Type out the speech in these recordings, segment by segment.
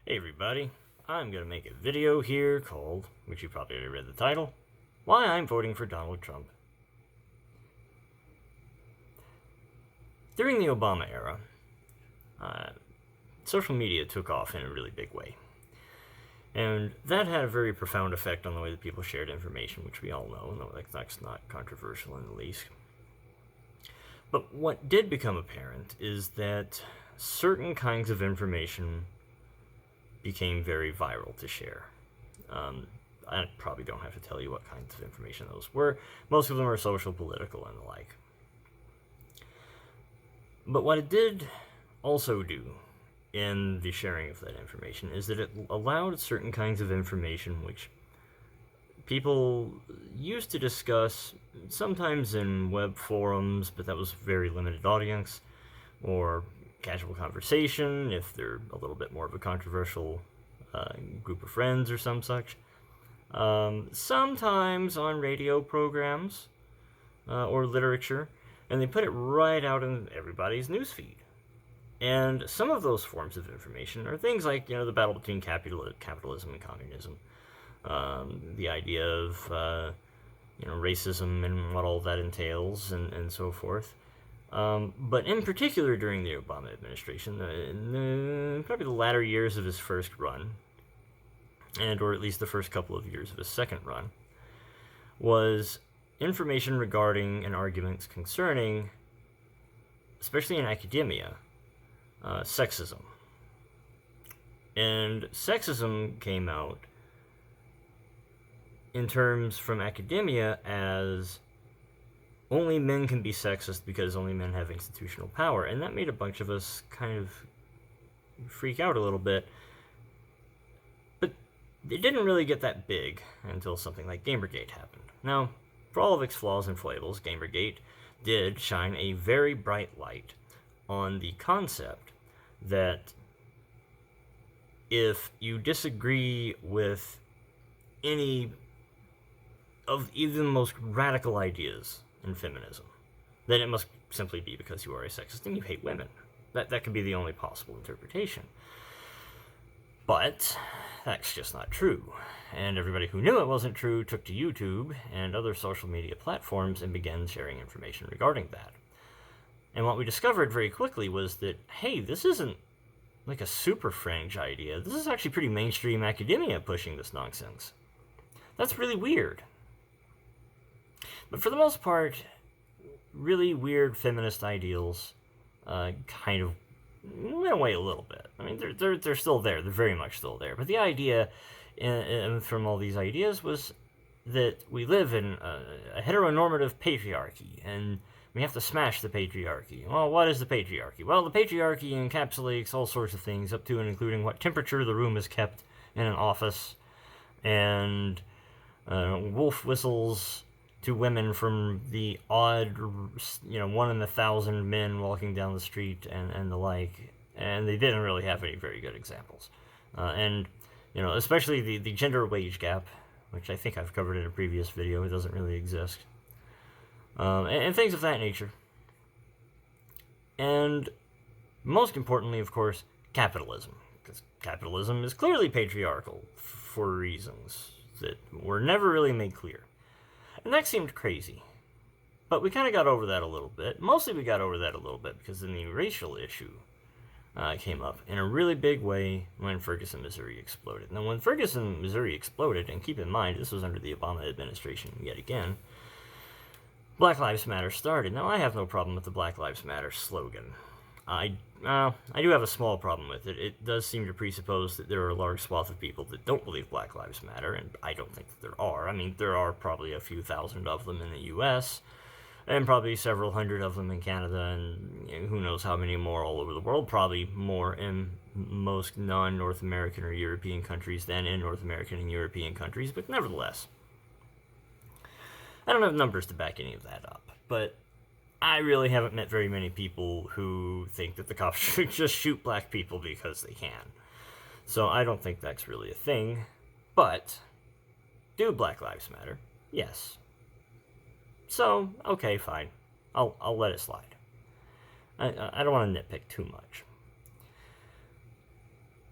Hey everybody, I'm going to make a video here called, which you probably already read the title, Why I'm Voting for Donald Trump. During the Obama era, social media took off in a really big way. And that had a very profound effect on the way that people shared information, which we all know. No, that's not controversial in the least. But what did become apparent is that certain kinds of information became very viral to share. I probably don't have to tell you what kinds of information those were. Most of them are social, political, and the like. But what it did also do in the sharing of that information is that it allowed certain kinds of information which people used to discuss, sometimes in web forums, but that was a very limited audience, or casual conversation if they're a little bit more of a controversial group of friends or some such. Sometimes on radio programs or literature, and they put it right out in everybody's newsfeed. And some of those forms of information are things like, the battle between capitalism and communism, the idea of racism and what all that entails, and so forth. But in particular during the Obama administration, probably the latter years of his first run, or at least the first couple of years of his second run, was information regarding and arguments concerning, especially in academia, sexism. And sexism came out in terms from academia as only men can be sexist because only men have institutional power. And that made a bunch of us kind of freak out a little bit. But it didn't really get that big until something like Gamergate happened. Now, for all of its flaws and foibles, Gamergate did shine a very bright light on the concept that if you disagree with any of even the most radical ideas in feminism, then it must simply be because you are a sexist and you hate women. That could be the only possible interpretation. But that's just not true. And everybody who knew it wasn't true took to YouTube and other social media platforms and began sharing information regarding that. And what we discovered very quickly was that, hey, this isn't like a super fringe idea. This is actually pretty mainstream academia pushing this nonsense. That's really weird. But for the most part, really weird feminist ideals kind of went away a little bit. I mean, they're still there. They're very much still there. But the idea from all these ideas was that we live in a heteronormative patriarchy, and we have to smash the patriarchy. Well, what is the patriarchy? Well, the patriarchy encapsulates all sorts of things, up to and including what temperature the room is kept in an office, and wolf whistles to women from the odd, 1 in 1,000 men walking down the street and the like. And they didn't really have any very good examples. And especially the gender wage gap, which I think I've covered in a previous video. It doesn't really exist. And things of that nature. And most importantly, of course, capitalism. Because capitalism is clearly patriarchal for reasons that were never really made clear. And that seemed crazy. But we kind of got over that a little bit. Mostly we got over that a little bit because then the racial issue came up in a really big way when Ferguson, Missouri exploded. Now, when Ferguson, Missouri exploded, and keep in mind, this was under the Obama administration yet again, Black Lives Matter started. Now, I have no problem with the Black Lives Matter slogan. I do have a small problem with it. It does seem to presuppose that there are a large swath of people that don't believe Black Lives Matter, and I don't think that there are. I mean, there are probably a few thousand of them in the U.S., and probably several hundred of them in Canada, and who knows how many more all over the world. Probably more in most non-North American or European countries than in North American and European countries, but nevertheless, I don't have numbers to back any of that up, but I really haven't met very many people who think that the cops should just shoot black people because they can. So I don't think that's really a thing. But do Black Lives Matter? Yes. So, okay, fine. I'll let it slide. I don't want to nitpick too much.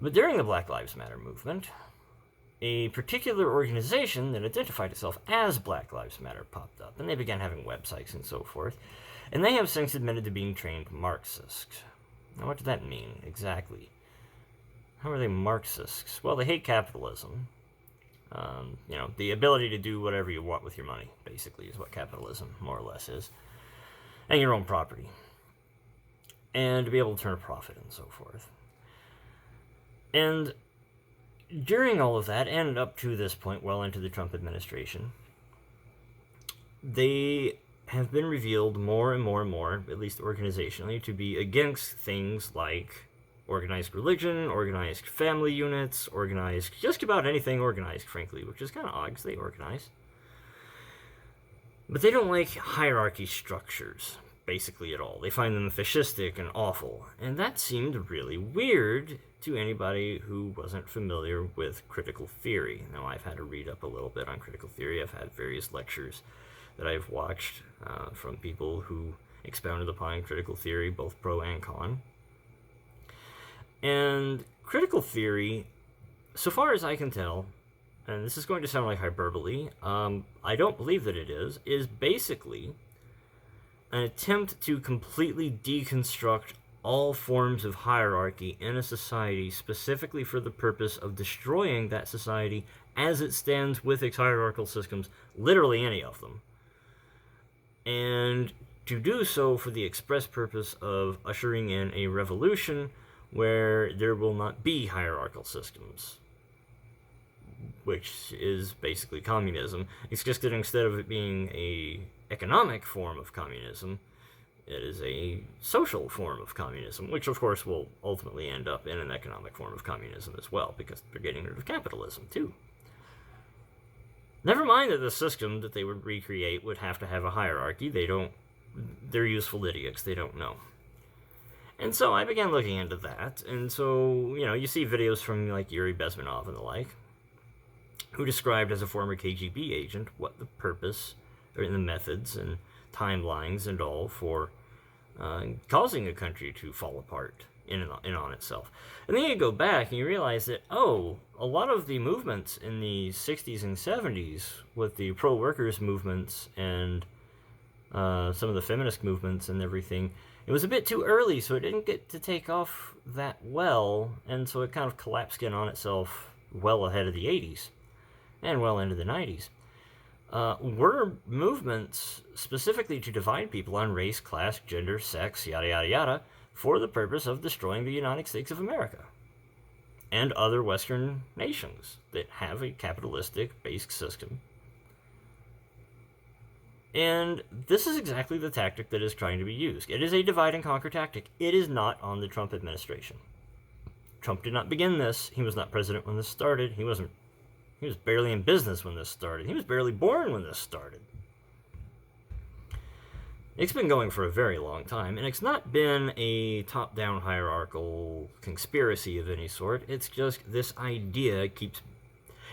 But during the Black Lives Matter movement, a particular organization that identified itself as Black Lives Matter popped up, and they began having websites and so forth, and they have since admitted to being trained Marxists. Now, what does that mean exactly? How are they Marxists? Well, they hate capitalism. The ability to do whatever you want with your money, basically, is what capitalism more or less is. And your own property. And to be able to turn a profit and so forth. And during all of that, and up to this point, well into the Trump administration, they have been revealed more and more and more, at least organizationally, to be against things like organized religion, organized family units, organized just about anything organized, frankly, which is kind of odd because they organize. But they don't like hierarchy structures, basically at all. They find them fascistic and awful. And that seemed really weird to anybody who wasn't familiar with critical theory. Now, I've had to read up a little bit on critical theory. I've had various lectures that I've watched from people who expounded upon critical theory, both pro and con. And critical theory, so far as I can tell, and this is going to sound like hyperbole, I don't believe that it is basically an attempt to completely deconstruct all forms of hierarchy in a society specifically for the purpose of destroying that society as it stands with its hierarchical systems, literally any of them. And to do so for the express purpose of ushering in a revolution where there will not be hierarchical systems, which is basically communism. It's just that instead of it being a economic form of communism, it is a social form of communism, which of course will ultimately end up in an economic form of communism as well, because they're getting rid of capitalism too. Never mind that the system that they would recreate would have to have a hierarchy. They're useful idiots, they don't know. And so I began looking into that, and so, you see videos from, like, Yuri Bezmenov and the like, who described as a former KGB agent what the purpose, or the methods and timelines and all for causing a country to fall apart in and on itself. And then you go back and you realize that, a lot of the movements in the 60s and 70s with the pro-workers movements and some of the feminist movements and everything, it was a bit too early, so it didn't get to take off that well, and so it kind of collapsed in on itself well ahead of the 80s and well into the 90s. Were movements specifically to divide people on race, class, gender, sex, yada yada yada, for the purpose of destroying the United States of America and other Western nations that have a capitalistic-based system. And this is exactly the tactic that is trying to be used. It is a divide-and-conquer tactic. It is not on the Trump administration. Trump did not begin this. He was not president when this started. He was barely in business when this started. He was barely born when this started. It's been going for a very long time, and it's not been a top-down hierarchical conspiracy of any sort. It's just this idea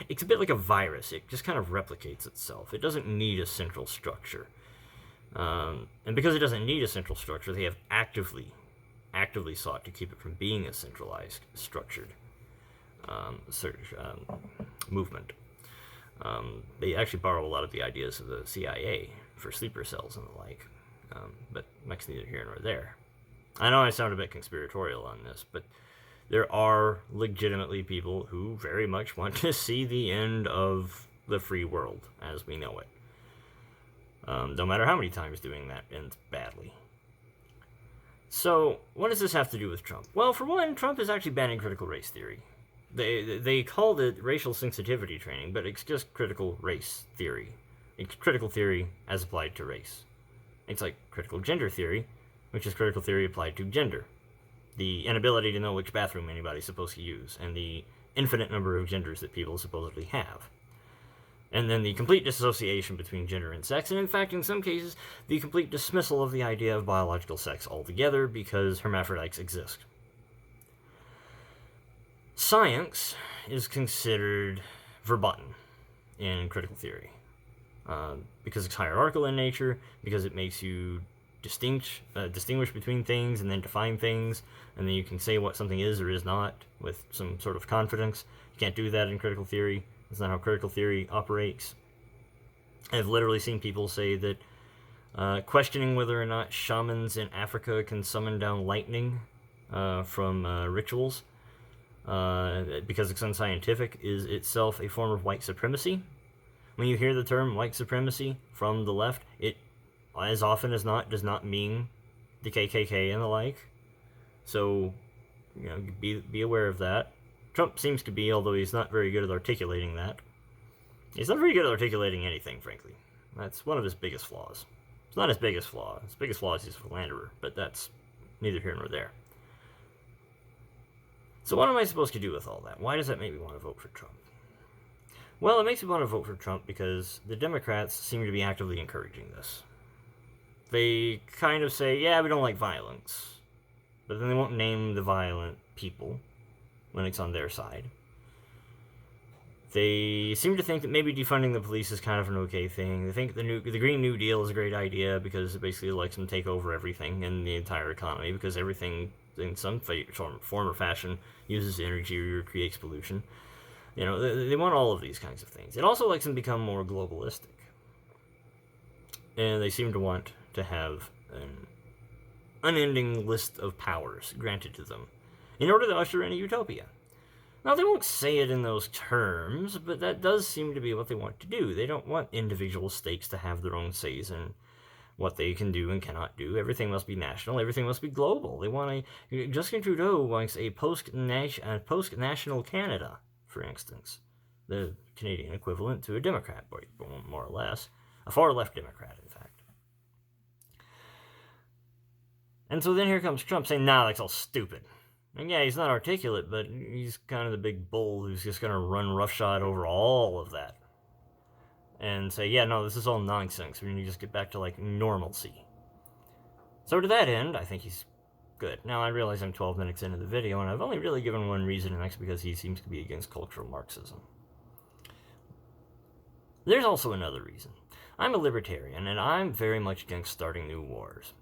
it's a bit like a virus. It just kind of replicates itself. It doesn't need a central structure. And because it doesn't need a central structure, they have actively sought to keep it from being a centralized, structured movement. They actually borrow a lot of the ideas of the CIA for sleeper cells and the like. But that's neither here nor there. I know I sound a bit conspiratorial on this, but there are legitimately people who very much want to see the end of the free world as we know it. No matter how many times doing that ends badly. So, what does this have to do with Trump? Well, for one, Trump is actually banning critical race theory. They called it racial sensitivity training, but it's just critical race theory. It's critical theory as applied to race. It's like critical gender theory, which is critical theory applied to gender. The inability to know which bathroom anybody's supposed to use, and the infinite number of genders that people supposedly have. And then the complete dissociation between gender and sex, and in fact, in some cases, the complete dismissal of the idea of biological sex altogether because hermaphrodites exist. Science is considered verboten in critical theory because it's hierarchical in nature, because it makes you distinguish between things and then define things, and then you can say what something is or is not with some sort of confidence. You can't do that in critical theory. That's not how critical theory operates. I've literally seen people say that questioning whether or not shamans in Africa can summon down lightning from rituals because it's unscientific is itself a form of white supremacy. When you hear the term white supremacy from the left, it, as often as not, does not mean the KKK and the like. So, be aware of that. Trump seems to be, although he's not very good at articulating that. He's not very good at articulating anything, frankly. That's one of his biggest flaws. It's not his biggest flaw. His biggest flaw is he's a philanderer, but that's neither here nor there. So what am I supposed to do with all that? Why does that make me want to vote for Trump? Well, it makes me want to vote for Trump because the Democrats seem to be actively encouraging this. They kind of say, yeah, we don't like violence, but then they won't name the violent people when it's on their side. They seem to think that maybe defunding the police is kind of an okay thing. They think the Green New Deal is a great idea because it basically lets them take over everything in the entire economy, because everything in some form or fashion uses energy or creates pollution. They want all of these kinds of things. It also lets them become more globalistic. And they seem to want to have an unending list of powers granted to them in order to usher in a utopia. Now, they won't say it in those terms, but that does seem to be what they want to do. They don't want individual states to have their own says in what they can do and cannot do. Everything must be national. Everything must be global. They want Justin Trudeau wants a post-national Canada, for instance. The Canadian equivalent to a Democrat, more or less. A far-left Democrat, in fact. And so then here comes Trump saying, nah, that's all stupid. And yeah, he's not articulate, but he's kind of the big bull who's just going to run roughshod over all of that. And say, yeah, no, this is all nonsense. We need to just get back to, normalcy. So to that end, I think he's good. Now, I realize I'm 12 minutes into the video, and I've only really given one reason, and that's because he seems to be against cultural Marxism. There's also another reason. I'm a libertarian, and I'm very much against starting new wars.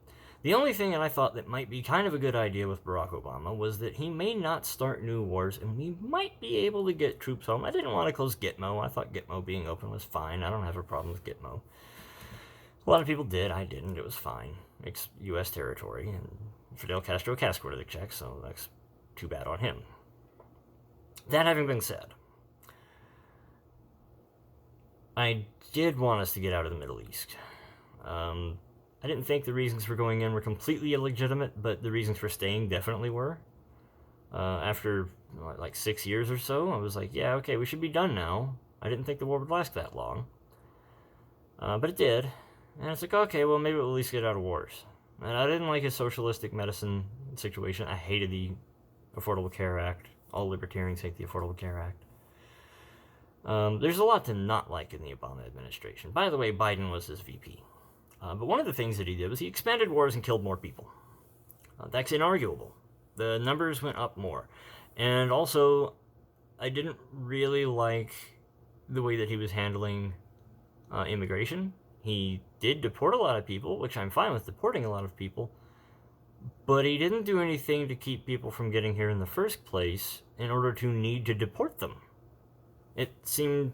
The only thing that I thought that might be kind of a good idea with Barack Obama was that he may not start new wars, and we might be able to get troops home. I didn't want to close Gitmo. I thought Gitmo being open was fine. I don't have a problem with Gitmo. A lot of people did. I didn't. It was fine. It's U.S. territory, and Fidel Castro casqueted the check, so that's too bad on him. That having been said, I did want us to get out of the Middle East. I didn't think the reasons for going in were completely illegitimate, but the reasons for staying definitely were. After 6 years or so, I was like, yeah, okay, we should be done now. I didn't think the war would last that long. But it did. And it's like, okay, well, maybe we'll at least get out of wars. And I didn't like his socialistic medicine situation. I hated the Affordable Care Act. All libertarians hate the Affordable Care Act. There's a lot to not like in the Obama administration. By the way, Biden was his VP. But one of the things that he did was he expanded wars and killed more people. That's inarguable. The numbers went up more. And also, I didn't really like the way that he was handling immigration. He did deport a lot of people, which I'm fine with deporting a lot of people, but he didn't do anything to keep people from getting here in the first place in order to need to deport them. It seemed...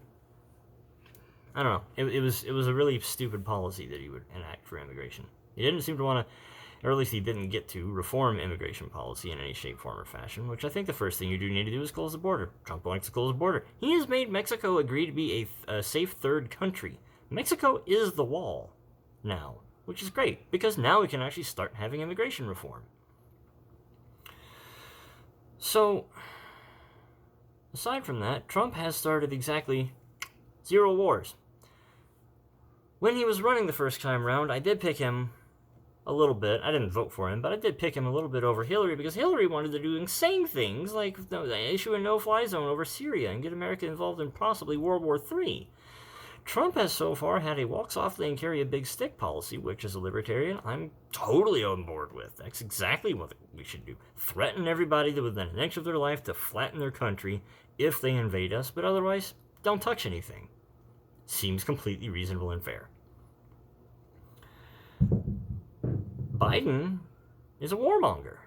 I don't know. It was a really stupid policy that he would enact for immigration. He didn't seem to want to, or at least he didn't get to, reform immigration policy in any shape, form, or fashion, which I think the first thing you do need to do is close the border. Trump wants to close the border. He has made Mexico agree to be a safe third country. Mexico is the wall now, which is great, because now we can actually start having immigration reform. So, aside from that, Trump has started exactly 0 wars. When he was running the first time around, I did pick him a little bit. I didn't vote for him, but I did pick him a little bit over Hillary, because Hillary wanted to do insane things, like issue a no-fly zone over Syria and get America involved in possibly World War III. Trump has so far had a walk softly and carry a big stick policy, which as a libertarian, I'm totally on board with. That's exactly what we should do. Threaten everybody within an inch of their life to flatten their country if they invade us, but otherwise, don't touch anything. Seems completely reasonable and fair. Biden is a warmonger.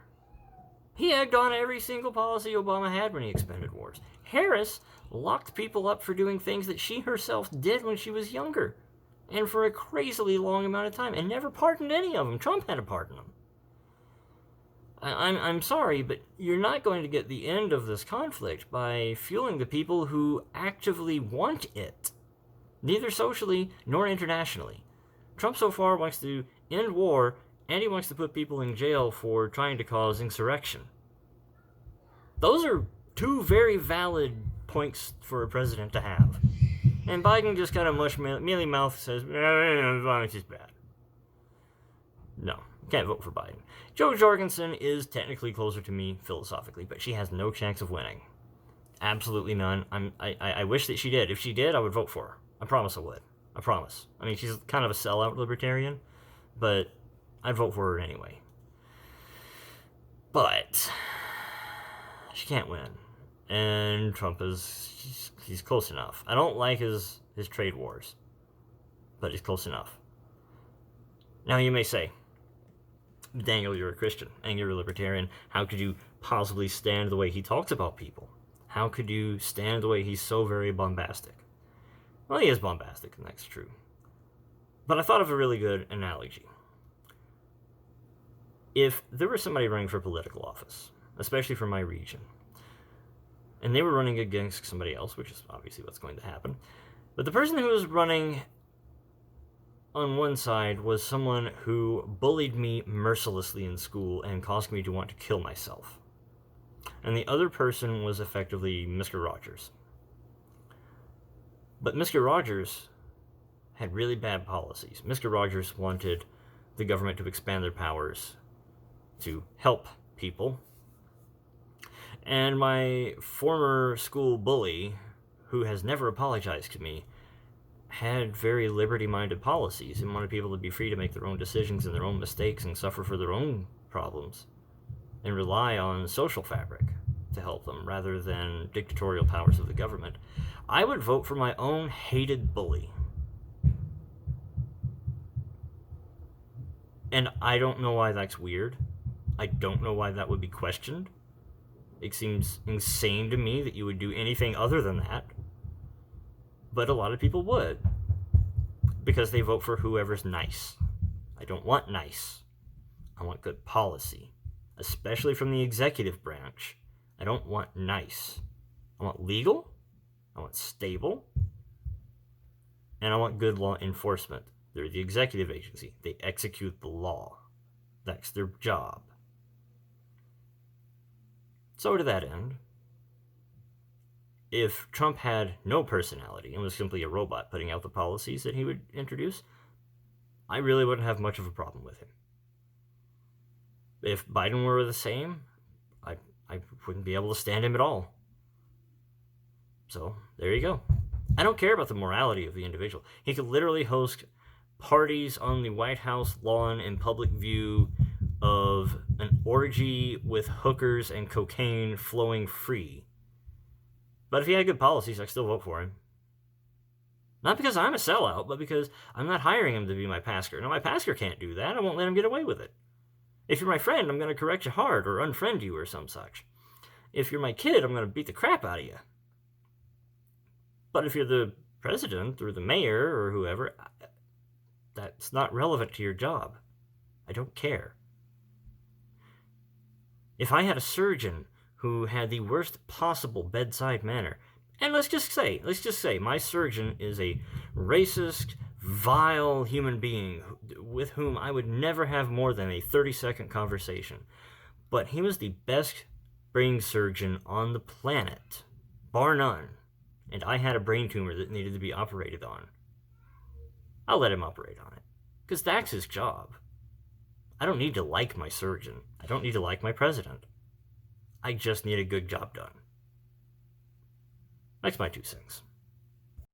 He egged on every single policy Obama had when he expended wars. Harris locked people up for doing things that she herself did when she was younger, and for a crazily long amount of time, and never pardoned any of them. Trump had to pardon them. I'm sorry, but you're not going to get the end of this conflict by fueling the people who actively want it, neither socially nor internationally. Trump so far wants to end war, and he wants to put people in jail for trying to cause insurrection. Those are two very valid points for a president to have. And Biden just kind of mealy mouth says, violence is bad. No, can't vote for Biden. Jo Jorgensen is technically closer to me philosophically, but she has no chance of winning. Absolutely none. I wish that she did. If she did, I would vote for her. I promise I would. I promise. I mean, she's kind of a sellout libertarian, but I'd vote for her anyway. But she can't win. And Trump he's close enough. I don't like his trade wars, but he's close enough. Now you may say, Daniel, you're a Christian and you're a libertarian. How could you possibly stand the way he talks about people? How could you stand the way he's so very bombastic? Well, he is bombastic, and that's true. But I thought of a really good analogy. If there was somebody running for political office, especially from my region, and they were running against somebody else, which is obviously what's going to happen, but the person who was running on one side was someone who bullied me mercilessly in school and caused me to want to kill myself. And the other person was effectively Mr. Rogers. But Mr. Rogers had really bad policies. Mr. Rogers wanted the government to expand their powers to help people. And my former school bully, who has never apologized to me, had very liberty-minded policies and wanted people to be free to make their own decisions and their own mistakes and suffer for their own problems and rely on social fabric to help them rather than dictatorial powers of the government. I would vote for my own hated bully. And I don't know why that's weird. I don't know why that would be questioned. It seems insane to me that you would do anything other than that. But a lot of people would, because they vote for whoever's nice. I don't want nice. I want good policy, especially from the executive branch. I don't want nice. I want legal, I want stable, and I want good law enforcement. They're the executive agency. They execute the law. That's their job. So to that end, if Trump had no personality and was simply a robot putting out the policies that he would introduce, I really wouldn't have much of a problem with him. If Biden were the same, I wouldn't be able to stand him at all. So, there you go. I don't care about the morality of the individual. He could literally host parties on the White House lawn in public view of an orgy with hookers and cocaine flowing free. But if he had good policies, I'd still vote for him. Not because I'm a sellout, but because I'm not hiring him to be my pastor. No, my pastor can't do that. I won't let him get away with it. If you're my friend, I'm going to correct you hard or unfriend you or some such. If you're my kid, I'm going to beat the crap out of you. But if you're the president or the mayor or whoever, that's not relevant to your job. I don't care. If I had a surgeon who had the worst possible bedside manner, and let's just say my surgeon is a racist, vile human being with whom I would never have more than a 30-second conversation. But he was the best brain surgeon on the planet, bar none. And I had a brain tumor that needed to be operated on. I'll let him operate on it, because that's his job. I don't need to like my surgeon. I don't need to like my president. I just need a good job done. That's my 2 cents.